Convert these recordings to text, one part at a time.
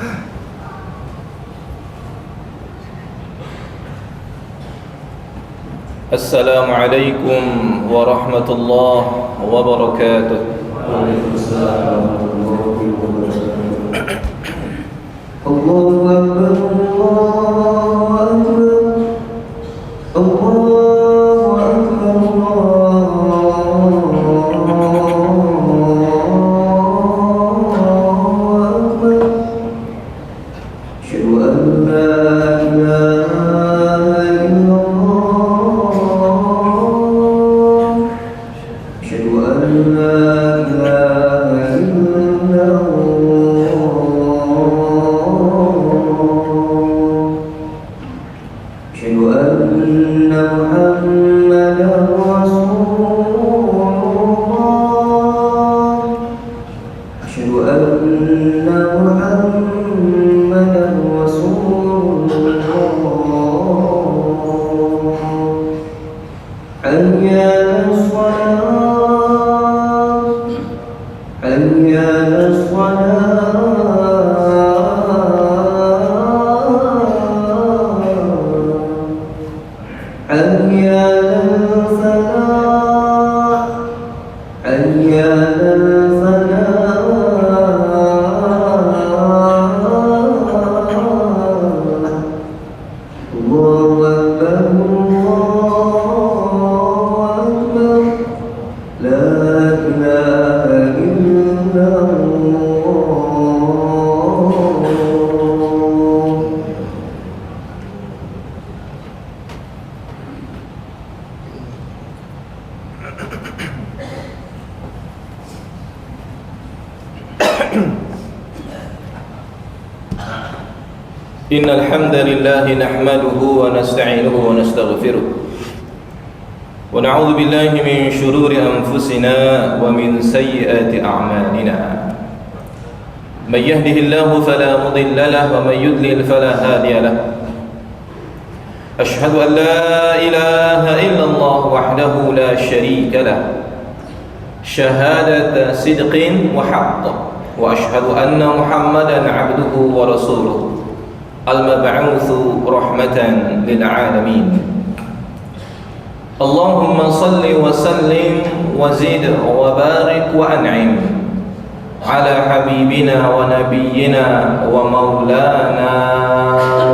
Assalamualaikum warahmatullahi wabarakatuh. Waalaikumsalam warahmatullahi wabarakatuh. Allahu Akbar, Allahu Akbar, Allahu Akbar. Asyhadu an la ilaha illallah. Asyhadu an la ilaha illallah. Asyhadu anna Muhammadan Rasulullah. Asyhadu anna Muhammadan Rasulullah. Hayya 'alas shalah, hayya 'alas shalah, hayya 'alal falah, hayya 'alal falah. Allahu Akbar, Allahu Akbar. La ilaha illallah. Innal hamdalillah nahmaduhu wa nasta'inuhu wa nastaghfiruh wa na'udzu billahi min shururi anfusina wa min sayyiati a'malina. Man yahdihillahu fala mudilla lahu wa man yudlil fala hadiya lahu. Ashhadu an la ilaha illallah wahdahu la sharika lahu shahadata sidqin wa haqq, wa ashhadu anna Muhammadan 'abduhu wa rasuluh al-mab'utsu rahmatan lil 'alamin. Allahumma salli wa sallim wa zid wa barik wa an'im ala habibina wa nabiyyina wa maulana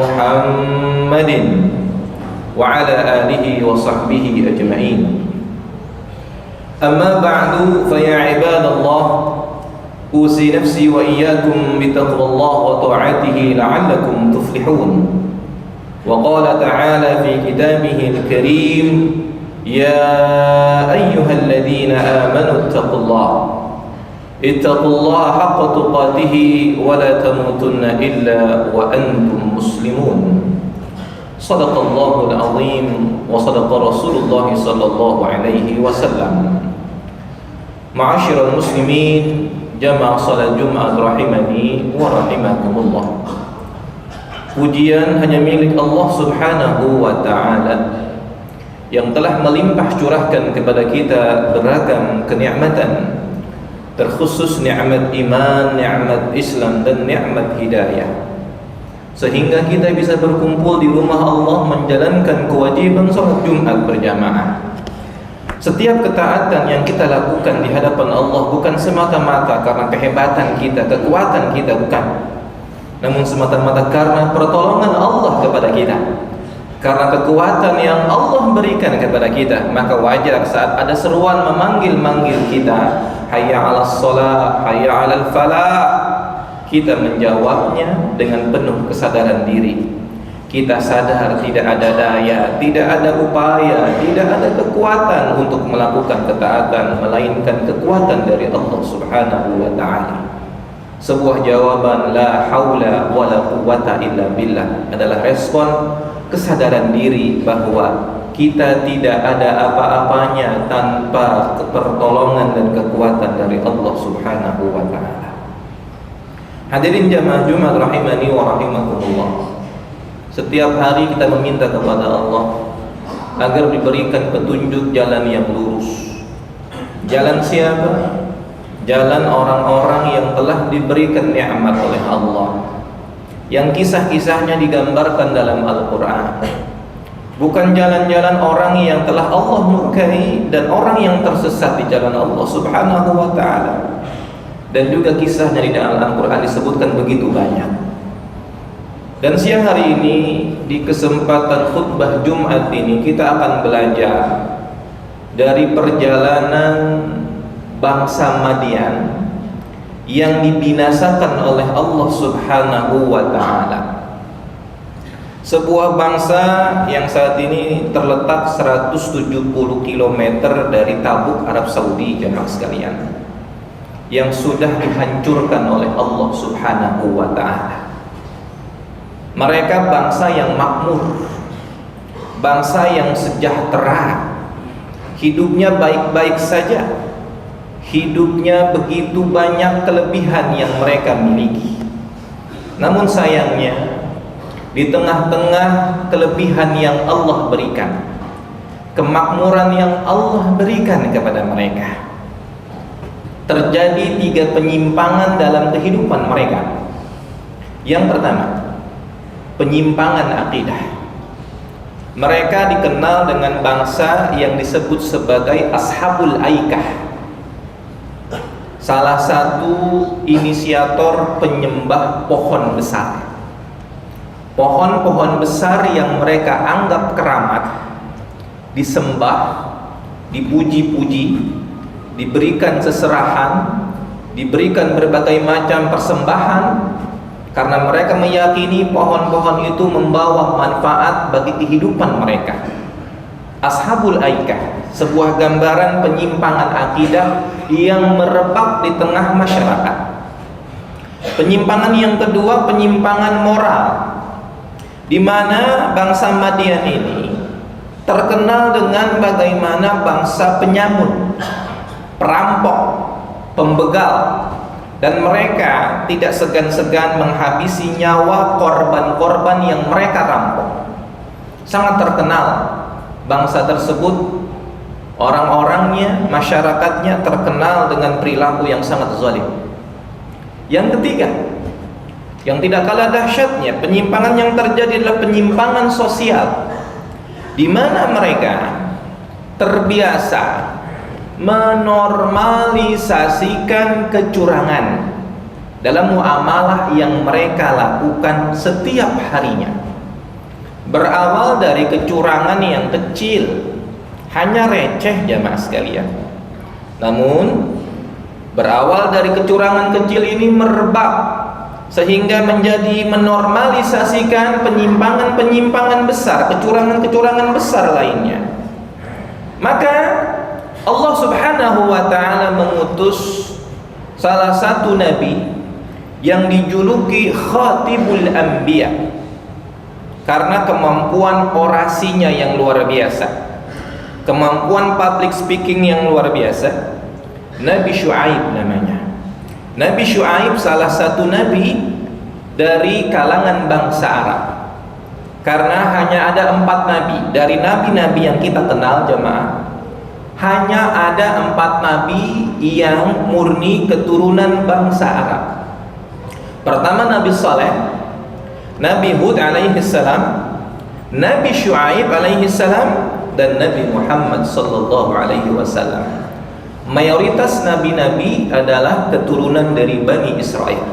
Muhammadin wa ala alihi wa sahbihi ajma'in. Amma ba'du, fa ya ibadallah, أوصي نفسي وإياكم بتقوى الله وطاعته لعلكم تفلحون. وقال تعالى في كتابه الكريم: يا أيها الذين آمنوا اتقوا الله حق تقاته ولا تموتن إلا وأنتم مسلمون. صدق الله العظيم وصدق رسول الله صلى الله عليه وسلم. معاشر المسلمين, jamaah salat Jumat rahimani wa rahimakumullah. Pujian hanya milik Allah Subhanahu wa ta'ala yang telah melimpah curahkan kepada kita beragam kenikmatan, terkhusus nikmat iman, nikmat Islam dan nikmat hidayah, sehingga kita bisa berkumpul di rumah Allah menjalankan kewajiban salat Jumat berjamaah. Setiap ketaatan yang kita lakukan di hadapan Allah bukan semata-mata karena kehebatan kita, kekuatan kita, bukan, namun semata-mata karena pertolongan Allah kepada kita, karena kekuatan yang Allah berikan kepada kita. Maka wajar saat ada seruan memanggil-manggil kita, hayya 'alas shalah, hayya 'alal falah, kita menjawabnya dengan penuh kesadaran diri. Kita sadar tidak ada daya, tidak ada upaya, tidak ada kekuatan untuk melakukan ketaatan, melainkan kekuatan dari Allah Subhanahu wa ta'ala. Sebuah jawaban la haula wa la quwwata illa billah adalah respon kesadaran diri bahwa kita tidak ada apa-apanya tanpa pertolongan dan kekuatan dari Allah Subhanahu wa ta'ala. Hadirin jamaah Jumat rahimani wa rahimakumullah. Setiap hari kita meminta kepada Allah agar diberikan petunjuk jalan yang lurus. Jalan siapa? Jalan orang-orang yang telah diberikan nikmat oleh Allah, yang kisah-kisahnya digambarkan dalam Al-Quran, bukan jalan-jalan orang yang telah Allah murkai dan orang yang tersesat di jalan Allah Subhanahu wa ta'ala. Dan juga kisahnya di dalam Al-Quran disebutkan begitu banyak. Dan siang hari ini di kesempatan khutbah Jumat ini kita akan belajar dari perjalanan bangsa Madian yang dibinasakan oleh Allah Subhanahu wa ta'ala. Sebuah bangsa yang saat ini terletak 170 km dari Tabuk, Arab Saudi, jemaah sekalian, yang sudah dihancurkan oleh Allah Subhanahu wa ta'ala. Mereka bangsa yang makmur, bangsa yang sejahtera, hidupnya baik-baik saja, hidupnya begitu banyak kelebihan yang mereka miliki. Namun sayangnya, di tengah-tengah kelebihan yang Allah berikan, kemakmuran yang Allah berikan kepada mereka, terjadi 3 penyimpangan dalam kehidupan mereka. Yang pertama, penyimpangan akidah. Mereka dikenal dengan bangsa yang disebut sebagai Ashabul Aikah, salah satu inisiator penyembah pohon besar. Pohon-pohon besar yang mereka anggap keramat, disembah, dipuji-puji, diberikan seserahan, diberikan berbagai macam persembahan, karena mereka meyakini pohon-pohon itu membawa manfaat bagi kehidupan mereka. Ashabul Aikah, sebuah gambaran penyimpangan akidah yang merebak di tengah masyarakat. Penyimpangan yang kedua, penyimpangan moral, di mana bangsa Madian ini terkenal dengan bagaimana bangsa penyamun, perampok, pembegal, dan mereka tidak segan-segan menghabisi nyawa korban-korban yang mereka rampok. Sangat terkenal bangsa tersebut, orang-orangnya, masyarakatnya terkenal dengan perilaku yang sangat zalim. Yang ketiga, yang tidak kalah dahsyatnya, penyimpangan yang terjadi adalah penyimpangan sosial, di mana mereka terbiasa menormalisasikan kecurangan dalam muamalah yang mereka lakukan setiap harinya. Berawal dari kecurangan yang kecil, hanya receh jamaah sekalian. Namun berawal dari kecurangan kecil ini merebak sehingga menjadi menormalisasikan penyimpangan-penyimpangan besar, kecurangan-kecurangan besar lainnya. Maka Allah Subhanahu wa ta'ala mengutus salah satu nabi yang dijuluki Khatibul Anbiya karena kemampuan orasinya yang luar biasa, kemampuan public speaking yang luar biasa. Nabi Syuaib namanya. Nabi Syuaib salah satu nabi dari kalangan bangsa Arab, karena hanya ada 4 nabi dari nabi-nabi yang kita kenal jemaah. Hanya ada 4 nabi yang murni keturunan bangsa Arab. Pertama Nabi Saleh, Nabi Hud alaihi salam, Nabi Syuaib alaihi salam, dan Nabi Muhammad sallallahu alaihi wasallam. Mayoritas nabi-nabi adalah keturunan dari Bani Israel.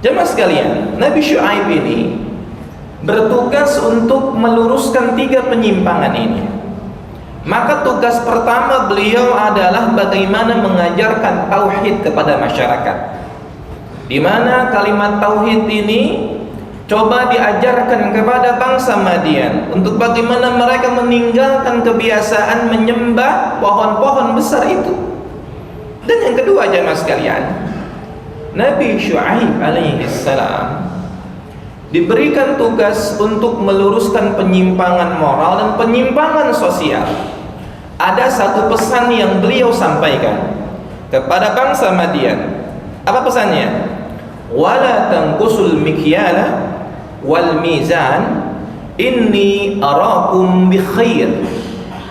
Jemaah sekalian, Nabi Syuaib ini bertugas untuk meluruskan 3 penyimpangan ini. Maka tugas pertama beliau adalah bagaimana mengajarkan tauhid kepada masyarakat, di mana kalimat tauhid ini coba diajarkan kepada bangsa Madian untuk bagaimana mereka meninggalkan kebiasaan menyembah pohon-pohon besar itu. Dan yang kedua jemaah sekalian, Nabi Syuaib alaihi salam diberikan tugas untuk meluruskan penyimpangan moral dan penyimpangan sosial. Ada satu pesan yang beliau sampaikan kepada bangsa Madian. Apa pesannya? Wala tanqusul mikyala wal mizan inni arakum bi khair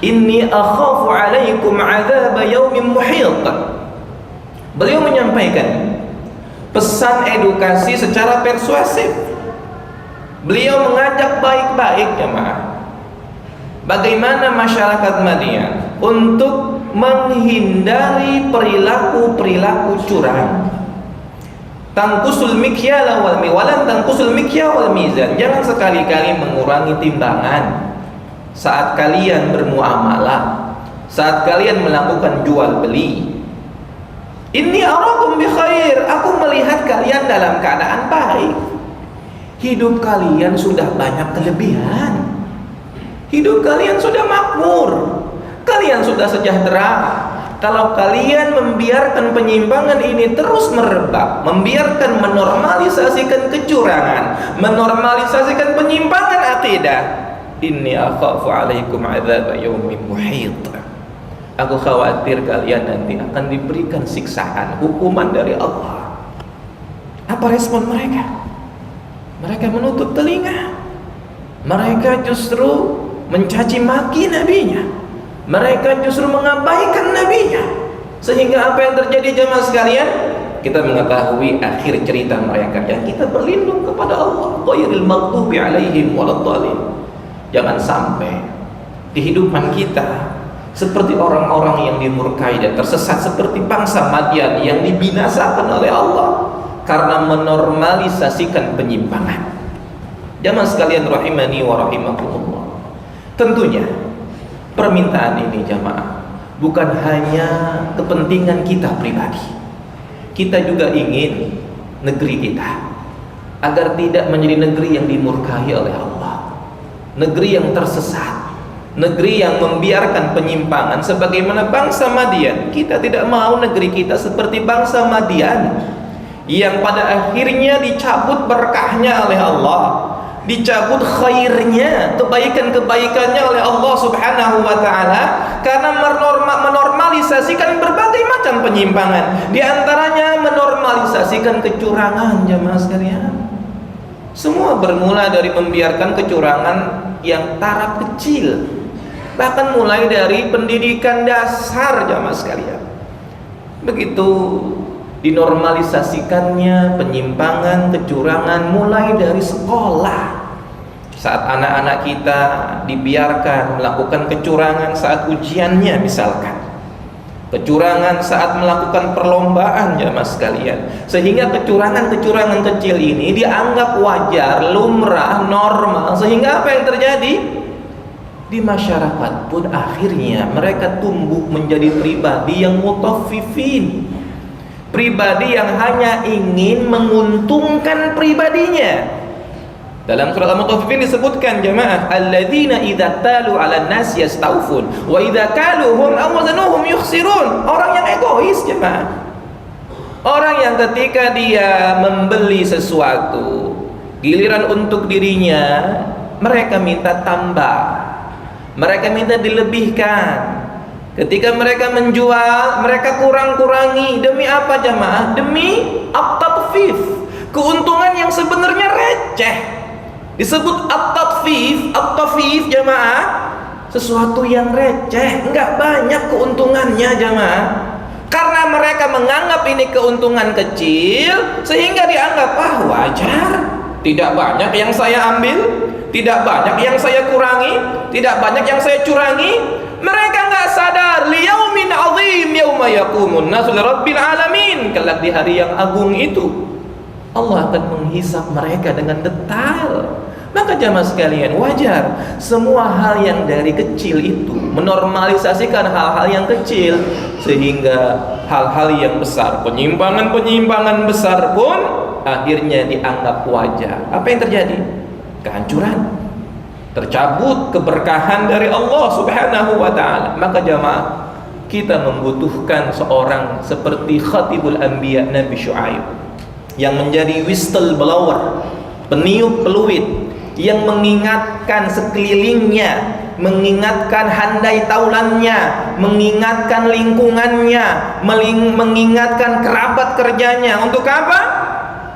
inni akhafu alaikum azab yaumin muhit. Beliau menyampaikan, pesan edukasi secara persuasif. Beliau mengajak baik-baik jemaah. Bagaimana masyarakat Madian untuk menghindari perilaku-perilaku curang. Tangkusul mikyala wal miwalan tangkusul mikya wal mizan. Jangan sekali-kali mengurangi timbangan saat kalian bermuamalah, saat kalian melakukan jual beli. Inni arakum bi khair. Aku melihat kalian dalam keadaan baik. Hidup kalian sudah banyak kelebihan. Hidup kalian sudah makmur. Kalian sudah sejahtera. Kalau kalian membiarkan penyimpangan ini terus merebak, membiarkan menormalisasikan kecurangan, menormalisasikan penyimpangan akidah, inni akhafu alaikum adzab yaumin muhit. Aku khawatir kalian nanti akan diberikan siksaan, hukuman dari Allah. Apa respon mereka? Mereka menutup telinga. Mereka justru mencaci maki nabinya. Mereka justru mengabaikan nabinya. Sehingga apa yang terjadi jemaah sekalian? Kita mengetahui akhir cerita mereka, dan kita berlindung kepada Allah. Ghairil maghdubi alaihim waladdallin. Jangan sampai kehidupan kita seperti orang-orang yang dimurkai dan tersesat, seperti bangsa Madian yang dibinasakan oleh Allah karena menormalisasikan penyimpangan. Jemaah sekalian rahimani wa rahimakumullah. Tentunya permintaan ini jamaah bukan hanya kepentingan kita pribadi. Kita juga ingin negeri kita agar tidak menjadi negeri yang dimurkai oleh Allah, negeri yang tersesat, negeri yang membiarkan penyimpangan sebagaimana bangsa Madian. Kita tidak mau negeri kita seperti bangsa Madian yang pada akhirnya dicabut berkahnya oleh Allah, dicabut khairnya, kebaikan-kebaikannya oleh Allah Subhanahu wa taala karena menormalisasikan berbagai macam penyimpangan. Di antaranya menormalisasikan kecurangan jemaah sekalian. Semua bermula dari membiarkan kecurangan yang taraf kecil. Bahkan mulai dari pendidikan dasar jemaah sekalian. Begitu dinormalisasikannya penyimpangan, kecurangan mulai dari sekolah. Saat anak-anak kita dibiarkan melakukan kecurangan saat ujiannya misalkan, kecurangan saat melakukan perlombaan jemaah sekalian, sehingga kecurangan-kecurangan kecil ini dianggap wajar, lumrah, normal, sehingga apa yang terjadi? Di masyarakat pun akhirnya mereka tumbuh menjadi pribadi yang mutaffifin, pribadi yang hanya ingin menguntungkan pribadinya. Dalam surat Al-Mutaffifin disebutkan jemaah, alladzina idza talu 'alan nas yastawfun wa idza kaluhum aw wazanuhum yukhsirun. Orang yang egois jemaah. Orang yang ketika dia membeli sesuatu, giliran untuk dirinya, mereka minta tambah, mereka minta dilebihkan. Ketika mereka menjual, mereka kurang-kurangi. Demi apa jemaah? Demi at-tatfif, keuntungan yang sebenarnya receh. Disebut at-tatfif jemaah, sesuatu yang receh, enggak banyak keuntungannya jemaah. Karena mereka menganggap ini keuntungan kecil, sehingga dianggap wajar. Tidak banyak yang saya ambil, tidak banyak yang saya kurangi, tidak banyak yang saya curangi. Mereka enggak sadar liyaumin azim yauma yaqumun nasu lirabbil alamin. Kelak di hari yang agung itu Allah akan menghisap mereka dengan detail. Maka jamaah sekalian, wajar semua hal yang dari kecil itu menormalisasikan hal-hal yang kecil, sehingga hal-hal yang besar, penyimpangan-penyimpangan besar pun akhirnya dianggap wajar. Apa yang terjadi? Kehancuran, tercabut keberkahan dari Allah Subhanahu wa taala. Maka jamaah, kita membutuhkan seorang seperti Khatibul Anbiya Nabi Syuaib yang menjadi whistleblower, peniup peluit, yang mengingatkan sekelilingnya, mengingatkan handai taulannya, mengingatkan lingkungannya, mengingatkan kerabat kerjanya. Untuk apa?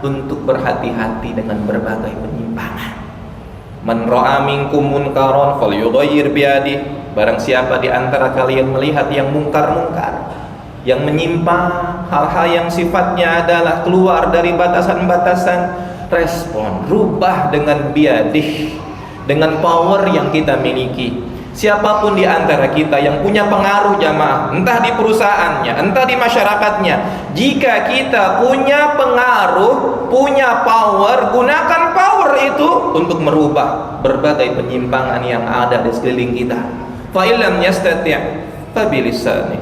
Untuk berhati-hati dengan berbagai penyimpangan. Man ra'a minkum munkaran falyughayyir biyadihi. Barang siapa di antara kalian melihat yang mungkar-mungkar, yang menyimpang, hal-hal yang sifatnya adalah keluar dari batasan-batasan, respon, rubah dengan biadih, dengan power yang kita miliki. Siapapun di antara kita yang punya pengaruh jamaah, entah di perusahaannya, entah di masyarakatnya, jika kita punya pengaruh, punya power, gunakan power itu untuk merubah berbagai penyimpangan yang ada di sekeliling kita. Fa illam yastati' fa bilisani.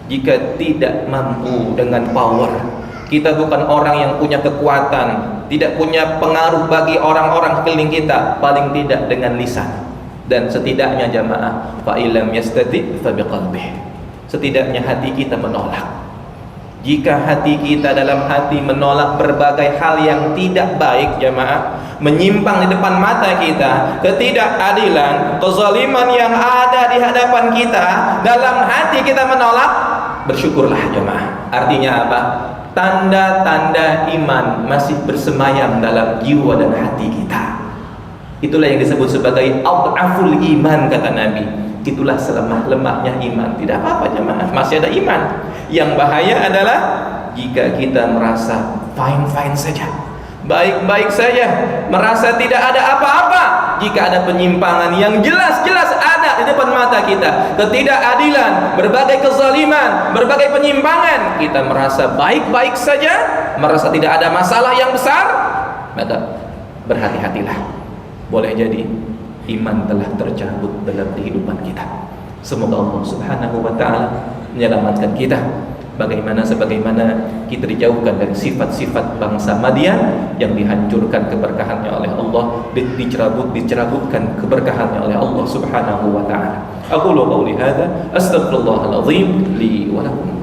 Jika tidak mampu dengan power, kita bukan orang yang punya kekuatan, tidak punya pengaruh bagi orang-orang sekeliling kita, paling tidak dengan lisan. Dan setidaknya jamaah, fa illam yastati' fa biqalbih. Setidaknya hati kita menolak. Jika hati kita dalam hati menolak berbagai hal yang tidak baik jamaah, menyimpang di depan mata kita, ketidakadilan, kezaliman yang ada di hadapan kita, dalam hati kita menolak, bersyukurlah jamaah. Artinya apa? Tanda-tanda iman masih bersemayam dalam jiwa dan hati kita. Itulah yang disebut sebagai adhaful iman, kata Nabi. Itulah selemah-lemahnya iman. Tidak apa-apa jemaah, masih ada iman. Yang bahaya adalah jika kita merasa fine-fine saja, baik-baik saja, merasa tidak ada apa-apa. Jika ada penyimpangan yang jelas-jelas ada di depan mata kita, ketidakadilan, berbagai kezaliman, berbagai penyimpangan, kita merasa baik-baik saja, merasa tidak ada masalah yang besar, maka berhati-hatilah. Boleh jadi iman telah tercabut dalam kehidupan kita. Semoga Allah Subhanahu wa ta'ala menyelamatkan kita, sebagaimana kita dijauhkan dari sifat-sifat bangsa Madian yang dihancurkan keberkahannya oleh Allah, dicerabutkan keberkahannya oleh Allah Subhanahu wa ta'ala. Aqulu qawli hadza astaghfirullahal azim li wa lakum.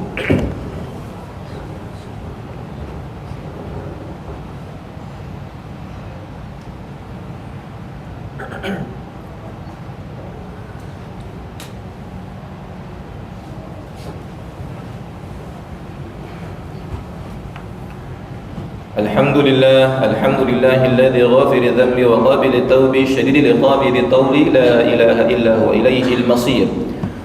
Alhamdulillahilladzi ghafiri dhanbi wa qabili tawbi syadidil iqabi bi tawli la ilaha illa huwa ilaihil masir.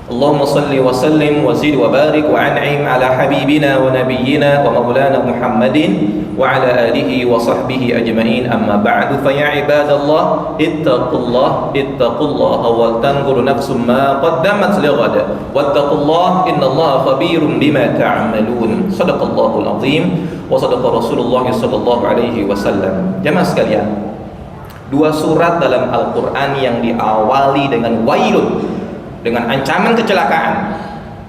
Allahumma salli wa sallim wa zid wa barik wa an'im ala habibina wa nabiyyina wa maulana Muhammadin wa ala alihi wa sahbihi ajma'in. Amma ba'du, fa ya ibadallah ittaqullah wa tanzur nafsum ma qaddamat lighad wattaqullah innallaha khabirum bima ta'malun. Shadaqallahul azim wa sadaqa Rasulullah sallallahu alaihi wasallam. Jamaah sekalian, dua surat dalam Al-Qur'an yang diawali dengan wailun, dengan ancaman kecelakaan.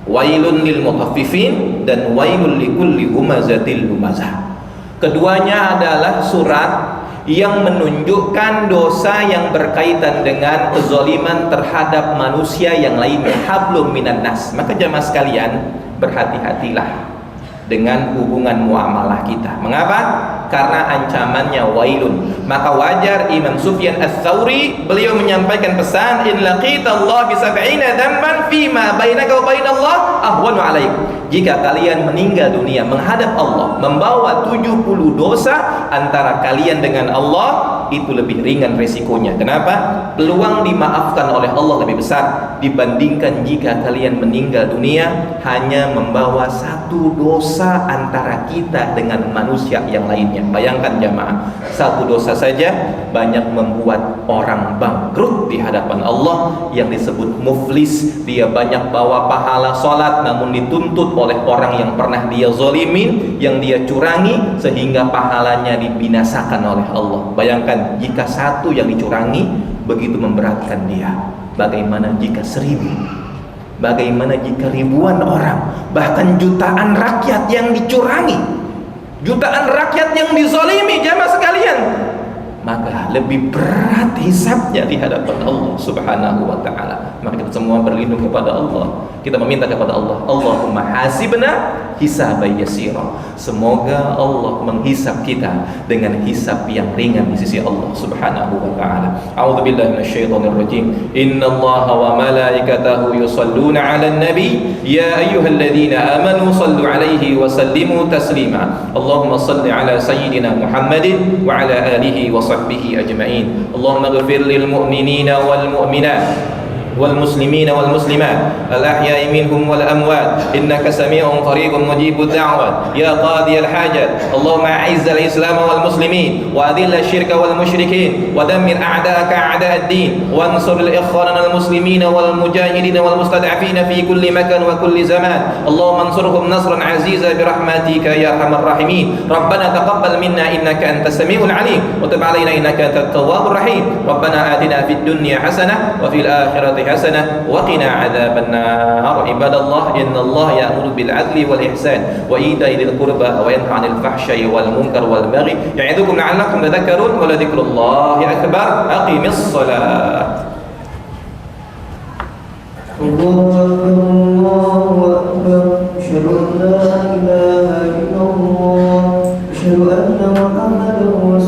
Wailun lil mutaffifin dan wailun likulli humazatil lumazah. Keduanya adalah surat yang menunjukkan dosa yang berkaitan dengan kezaliman terhadap manusia yang lainnya, hablum minan nas. Maka jamaah sekalian, berhati-hatilah dengan hubungan muamalah kita. Mengapa? Karena ancamannya wailun. Maka wajar Imam Sufyan Ats-Tsauri beliau menyampaikan pesan, in laqitallaha bi 70 dzamban fima bainaka wa bainallah ahwanu 'alaik. Jika kalian meninggal dunia menghadap Allah membawa 70 dosa antara kalian dengan Allah, itu lebih ringan resikonya. Kenapa? Peluang dimaafkan oleh Allah lebih besar dibandingkan jika kalian meninggal dunia hanya membawa satu dosa antara kita dengan manusia yang lainnya. Bayangkan jamaah, satu dosa saja banyak membuat orang bangkrut di hadapan Allah, yang disebut muflis. Dia banyak bawa pahala sholat namun dituntut oleh orang yang pernah dia zalimin, yang dia curangi, sehingga pahalanya dibinasakan oleh Allah. Bayangkan jika satu yang dicurangi begitu memberatkan dia, bagaimana jika 1000? Bagaimana jika ribuan orang, bahkan jutaan rakyat yang dicurangi, jutaan rakyat yang dizalimi jamaah sekalian? Maka lebih berat hisabnya di hadapan Allah Subhanahu wa ta'ala. Maka kita semua berlindung kepada Allah. Kita meminta kepada Allah, Allahumma hasibna hisaban yasira. Semoga Allah menghisab kita dengan hisab yang ringan di sisi Allah Subhanahu wa ta'ala. A'udzubillahi minasyaitonir rajim. Innallaha wa malaikatahu yusholluna 'alan nabi ya ayyuhalladzina amanu shallu 'alaihi wa sallimu taslima. Allahumma shalli 'ala sayyidina Muhammadin wa 'ala alihi wa sahbihi ajma'in. Allahumma ighfir lil mu'minina wal mu'minat والمسلمين والمسلمات الأحياء منهم والأموات إنك سميع قريب مجيب الدعوات يا قاضي الحاجات اللهم أعز الإسلام والمسلمين وأذل الشرك والمشركين ودمر أعداءك أعداء الدين وانصر إخواننا المسلمين والمجاهدين والمستضعفين في كل مكان وكل زمان اللهم انصرهم نصرا عزيزا برحمتك يا أرحم الراحمين ربنا تقبل منا إنك أنت السميع العليم وتب علينا إنك أنت التواب الرحيم ربنا آتنا في الدنيا حسنة وفي الآخرة حسنة وقنا عذاب النار عباد الله إن الله يأمر بالعدل والإحسان وإيتاء ذي القربى وينهى عن الفحشاء والمنكر والبغي يعظكم لعلكم تذكرون ولذكر الله أكبر أقم الصلاة الله